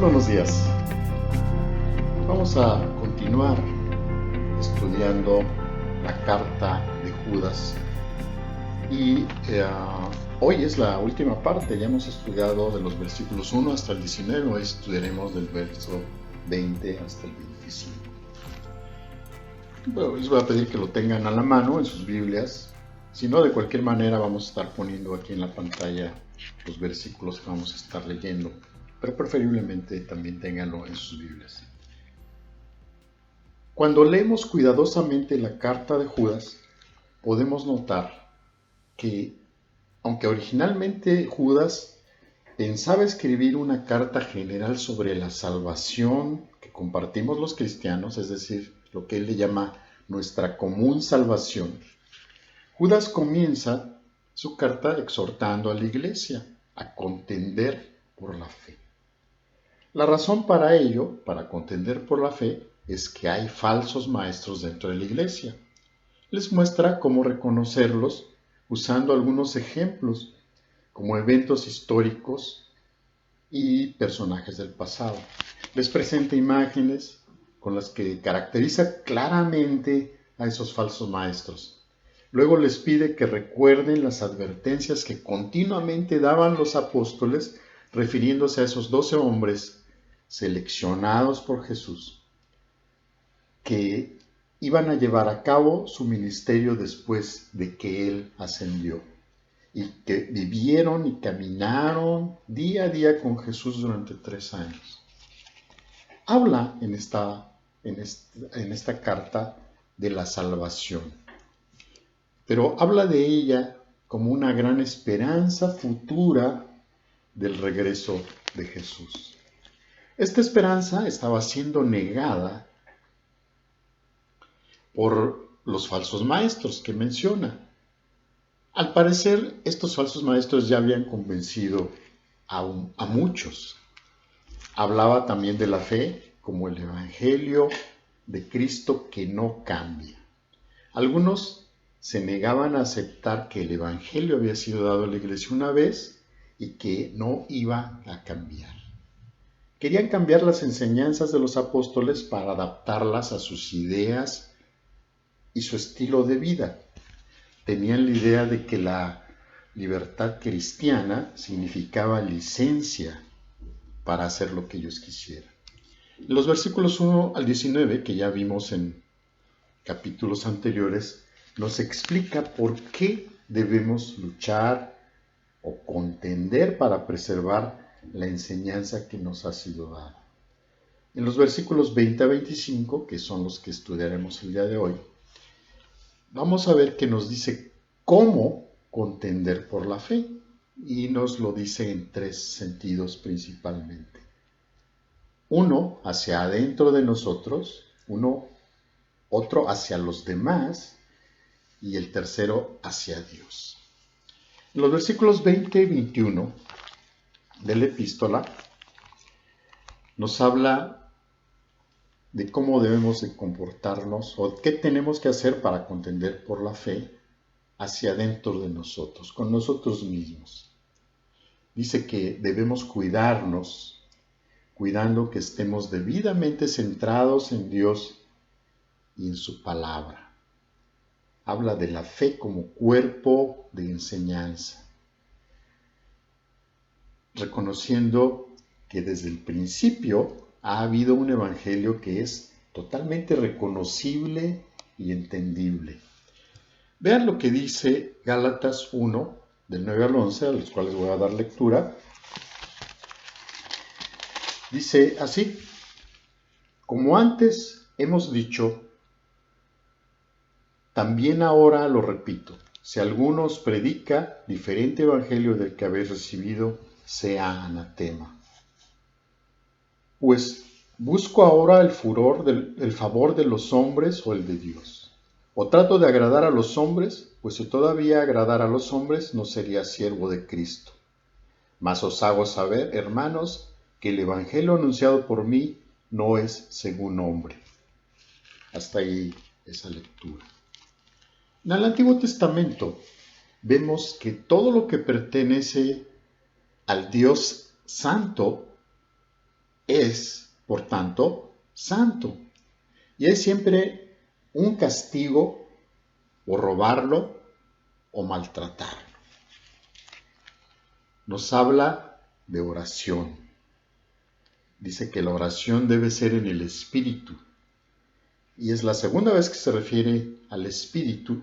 buenos días. Vamos a continuar estudiando la carta de Judas y hoy es la última parte. Ya hemos estudiado de los versículos 1 hasta el 19, hoy estudiaremos del verso 20 hasta el 25. Bueno, les voy a pedir que lo tengan a la mano en sus Biblias. Si no, de cualquier manera vamos a estar poniendo aquí en la pantalla los versículos que vamos a estar leyendo, pero preferiblemente también ténganlo en sus Biblias. Cuando leemos cuidadosamente la carta de Judas, podemos notar que, aunque originalmente Judas pensaba escribir una carta general sobre la salvación que compartimos los cristianos, es decir, lo que él le llama nuestra común salvación, Judas comienza su carta exhortando a la iglesia a contender por la fe. La razón para ello, para contender por la fe, es que hay falsos maestros dentro de la iglesia. Les muestra cómo reconocerlos usando algunos ejemplos, como eventos históricos y personajes del pasado. Les presenta imágenes con las que caracteriza claramente a esos falsos maestros. Luego les pide que recuerden las advertencias que continuamente daban los apóstoles refiriéndose a esos 12 hombres seleccionados por Jesús, que iban a llevar a cabo su ministerio después de que Él ascendió, y que vivieron y caminaron día a día con Jesús durante 3 años. Habla en esta carta de la salvación, pero habla de ella como una gran esperanza futura del regreso de Jesús. Esta esperanza estaba siendo negada por los falsos maestros que menciona. Al parecer, estos falsos maestros ya habían convencido a muchos. Hablaba también de la fe como el evangelio de Cristo que no cambia. Algunos se negaban a aceptar que el evangelio había sido dado a la iglesia una vez y que no iba a cambiar. Querían cambiar las enseñanzas de los apóstoles para adaptarlas a sus ideas y su estilo de vida. Tenían la idea de que la libertad cristiana significaba licencia para hacer lo que ellos quisieran. En los versículos 1 al 19, que ya vimos en capítulos anteriores, nos explica por qué debemos luchar o contender para preservar la enseñanza que nos ha sido dada. En los versículos 20 a 25, que son los que estudiaremos el día de hoy, vamos a ver que nos dice cómo contender por la fe, y nos lo dice en 3 sentidos principalmente. Uno hacia adentro de nosotros, otro hacia los demás y el tercero hacia Dios. En los versículos 20 y 21 de la epístola nos habla de cómo debemos de comportarnos o qué tenemos que hacer para contender por la fe hacia adentro de nosotros, con nosotros mismos. Dice que debemos cuidarnos, cuidando que estemos debidamente centrados en Dios y en su palabra. Habla de la fe como cuerpo de enseñanza, reconociendo que desde el principio ha habido un evangelio que es totalmente reconocible y entendible. Vean lo que dice Gálatas 1, del 9 al 11, a los cuales voy a dar lectura. Dice así: como antes hemos dicho, también ahora lo repito, si alguno os predica diferente evangelio del que habéis recibido, sea anatema. Pues busco ahora el favor de los hombres o el de Dios. O trato de agradar a los hombres, pues si todavía agradara a los hombres, no sería siervo de Cristo. Mas os hago saber, hermanos, que el evangelio anunciado por mí no es según hombre. Hasta ahí esa lectura. En el Antiguo Testamento vemos que todo lo que pertenece al Dios Santo es, por tanto, santo. Y es siempre un castigo o robarlo o maltratarlo. Nos habla de oración. Dice que la oración debe ser en el Espíritu. Y es la segunda vez que se refiere al Espíritu,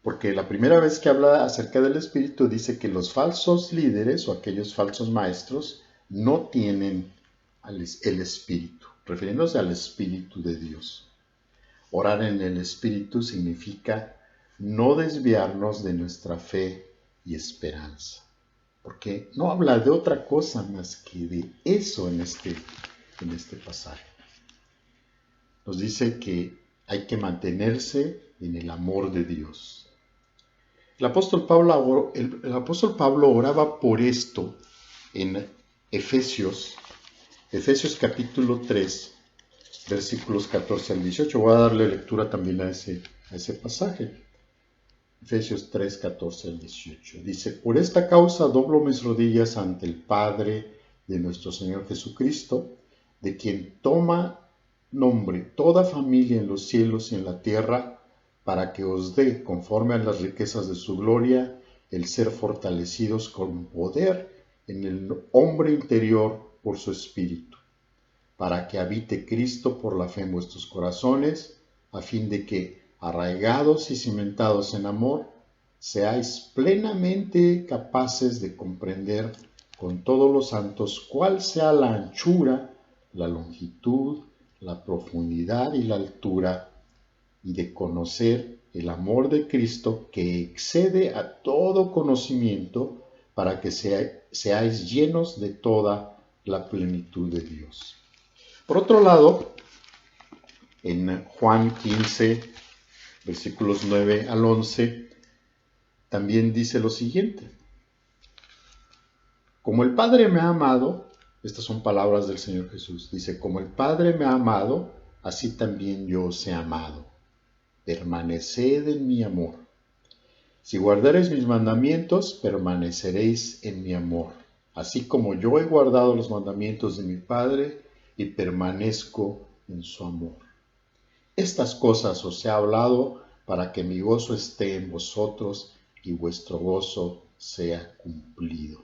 porque la primera vez que habla acerca del Espíritu dice que los falsos líderes o aquellos falsos maestros no tienen el Espíritu, refiriéndose al Espíritu de Dios. Orar en el Espíritu significa no desviarnos de nuestra fe y esperanza, porque no habla de otra cosa más que de eso en este pasaje. Nos dice que hay que mantenerse en el amor de Dios. El apóstol Pablo oraba por esto en Efesios capítulo 3, versículos 14 al 18. Voy a darle lectura también a ese pasaje. Efesios 3, 14 al 18. Dice: por esta causa doblo mis rodillas ante el Padre de nuestro Señor Jesucristo, de quien toma nombre toda familia en los cielos y en la tierra, para que os dé, conforme a las riquezas de su gloria, el ser fortalecidos con poder en el hombre interior por su Espíritu, para que habite Cristo por la fe en vuestros corazones, a fin de que, arraigados y cimentados en amor, seáis plenamente capaces de comprender con todos los santos cuál sea la anchura, la longitud, la profundidad y la altura, y de conocer el amor de Cristo que excede a todo conocimiento, para que seáis llenos de toda la plenitud de Dios. Por otro lado, en Juan 15, versículos 9 al 11, también dice lo siguiente: como el Padre me ha amado, estas son palabras del Señor Jesús, dice: como el Padre me ha amado, así también yo os he amado. Permaneced en mi amor. Si guardareis mis mandamientos, permaneceréis en mi amor, así como yo he guardado los mandamientos de mi Padre y permanezco en su amor. Estas cosas os he hablado para que mi gozo esté en vosotros y vuestro gozo sea cumplido.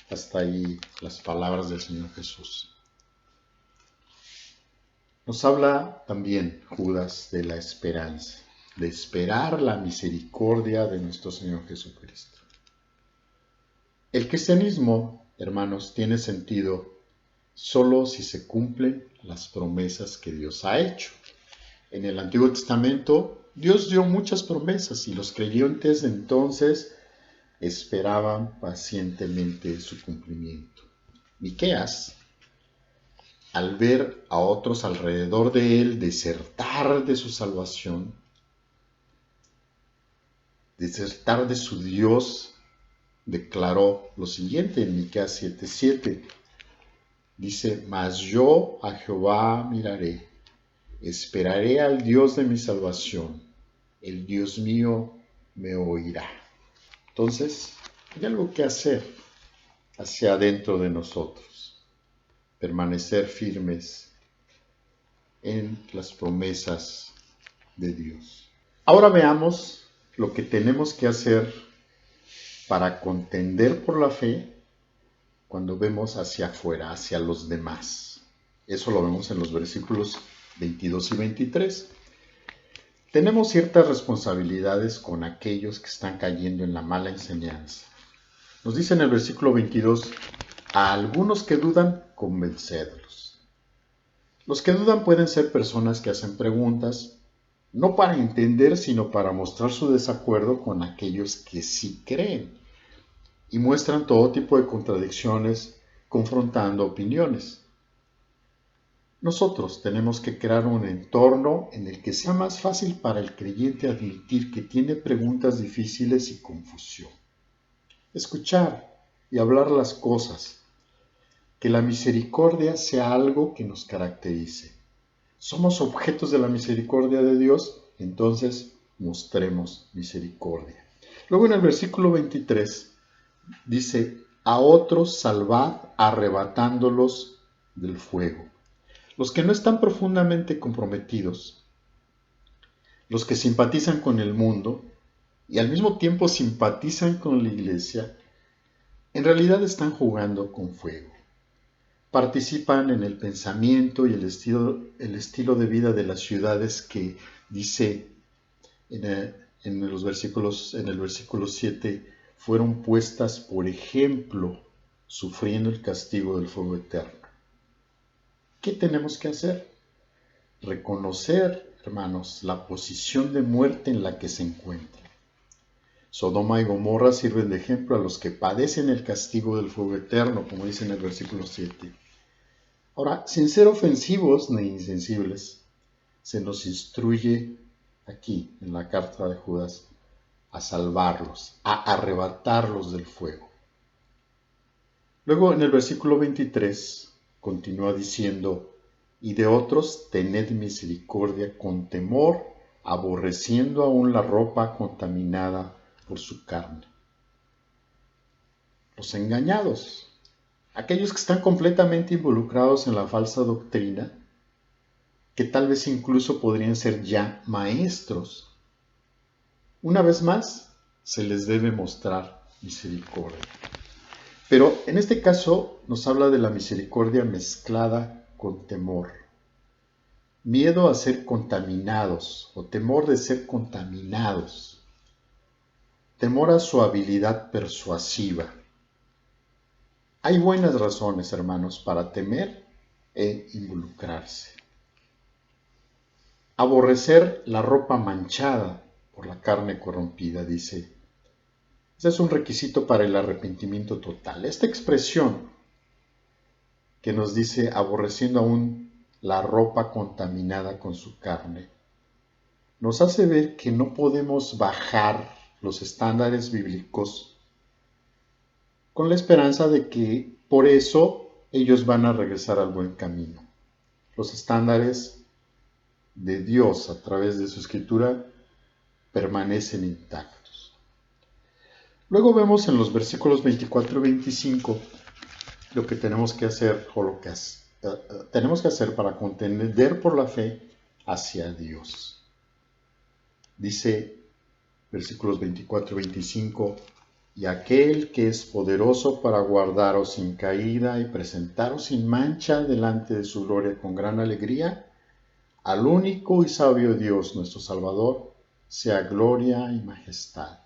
Hasta ahí las palabras del Señor Jesús. Nos habla también Judas de la esperanza, de esperar la misericordia de nuestro Señor Jesucristo. El cristianismo, hermanos, tiene sentido solo si se cumplen las promesas que Dios ha hecho. En el Antiguo Testamento, Dios dio muchas promesas y los creyentes de entonces esperaban pacientemente su cumplimiento. Miqueas, al ver a otros alrededor de él desertar de su salvación, desertar de su Dios, declaró lo siguiente en Miqueas 7:7. Dice: mas yo a Jehová miraré, esperaré al Dios de mi salvación, el Dios mío me oirá. Entonces, hay algo que hacer hacia adentro de nosotros. Permanecer firmes en las promesas de Dios. Ahora veamos lo que tenemos que hacer para contender por la fe cuando vemos hacia afuera, hacia los demás. Eso lo vemos en los versículos 22 y 23. Tenemos ciertas responsabilidades con aquellos que están cayendo en la mala enseñanza. Nos dice en el versículo 22: a algunos que dudan, convencedlos. Los que dudan pueden ser personas que hacen preguntas, no para entender, sino para mostrar su desacuerdo con aquellos que sí creen, y muestran todo tipo de contradicciones, confrontando opiniones. Nosotros tenemos que crear un entorno en el que sea más fácil para el creyente admitir que tiene preguntas difíciles y confusión. Escuchar y hablar las cosas. Que la misericordia sea algo que nos caracterice. Somos objetos de la misericordia de Dios, entonces mostremos misericordia. Luego en el versículo 23 dice: a otros salvad arrebatándolos del fuego. Los que no están profundamente comprometidos, los que simpatizan con el mundo y al mismo tiempo simpatizan con la iglesia, en realidad están jugando con fuego. Participan en el pensamiento y el estilo de vida de las ciudades que dice en el versículo 7, fueron puestas por ejemplo, sufriendo el castigo del fuego eterno. ¿Qué tenemos que hacer? Reconocer, hermanos, la posición de muerte en la que se encuentran. Sodoma y Gomorra sirven de ejemplo a los que padecen el castigo del fuego eterno, como dice en el versículo 7. Ahora, sin ser ofensivos ni insensibles, se nos instruye aquí, en la carta de Judas, a salvarlos, a arrebatarlos del fuego. Luego, en el versículo 23, continúa diciendo, y de otros tened misericordia con temor, aborreciendo aún la ropa contaminada por su carne. Los engañados, aquellos que están completamente involucrados en la falsa doctrina, que tal vez incluso podrían ser ya maestros. Una vez más, se les debe mostrar misericordia. Pero en este caso nos habla de la misericordia mezclada con temor. Miedo a ser contaminados o temor de ser contaminados. Temor a su habilidad persuasiva. Hay buenas razones, hermanos, para temer e involucrarse. Aborrecer la ropa manchada por la carne corrompida, dice. Ese es un requisito para el arrepentimiento total. Esta expresión que nos dice aborreciendo aún la ropa contaminada con su carne, nos hace ver que no podemos bajar los estándares bíblicos con la esperanza de que por eso ellos van a regresar al buen camino. Los estándares de Dios a través de su escritura permanecen intactos. Luego vemos en los versículos 24 y 25 lo que tenemos que hacer o lo que tenemos que hacer para contender por la fe hacia Dios. Dice versículos 24 y 25, y aquel que es poderoso para guardaros sin caída y presentaros sin mancha delante de su gloria con gran alegría, al único y sabio Dios nuestro Salvador, sea gloria y majestad,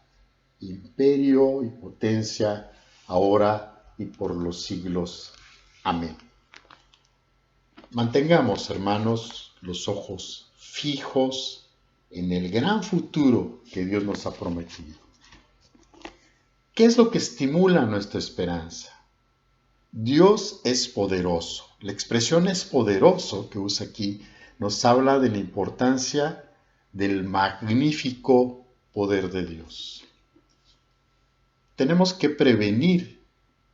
imperio y potencia, ahora y por los siglos. Amén. Mantengamos, hermanos, los ojos fijos en el gran futuro que Dios nos ha prometido. ¿Qué es lo que estimula nuestra esperanza? Dios es poderoso. La expresión es poderoso que usa aquí nos habla de la importancia del magnífico poder de Dios. Tenemos que prevenir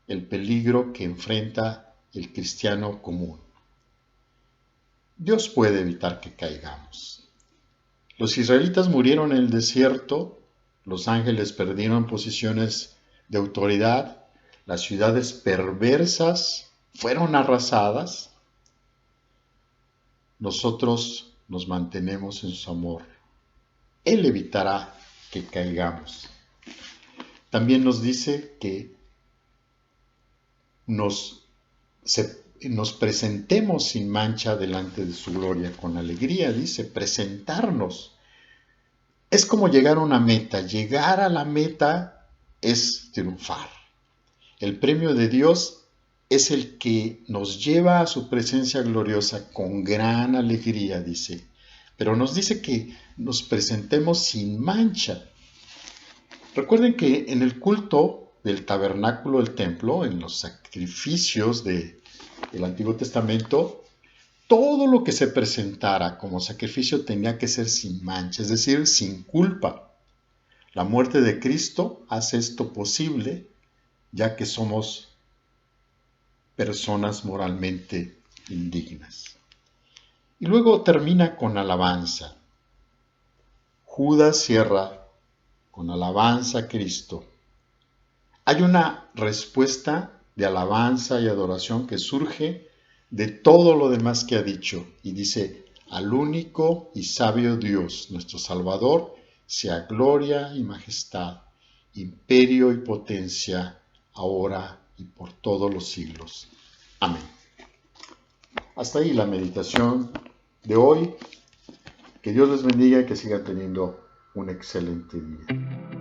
el peligro que enfrenta el cristiano común. Dios puede evitar que caigamos. Los israelitas murieron en el desierto, los ángeles perdieron posiciones de autoridad, las ciudades perversas fueron arrasadas. Nosotros nos mantenemos en su amor. Él evitará que caigamos. También nos dice que nos presentemos sin mancha delante de su gloria con alegría, dice, presentarnos. Es como llegar a una meta. Llegar a la meta es triunfar. El premio de Dios es el que nos lleva a su presencia gloriosa con gran alegría, dice. Pero nos dice que nos presentemos sin mancha. Recuerden que en el culto del tabernáculo del templo, en los sacrificios del Antiguo Testamento, todo lo que se presentara como sacrificio tenía que ser sin mancha, es decir, sin culpa. La muerte de Cristo hace esto posible, ya que somos personas moralmente indignas. Y luego termina con alabanza. Judas cierra con alabanza a Cristo. Hay una respuesta de alabanza y adoración que surge de todo lo demás que ha dicho y dice, al único y sabio Dios, nuestro Salvador, sea gloria y majestad, imperio y potencia, ahora y por todos los siglos. Amén. Hasta ahí la meditación de hoy. Que Dios les bendiga y que sigan teniendo un excelente día.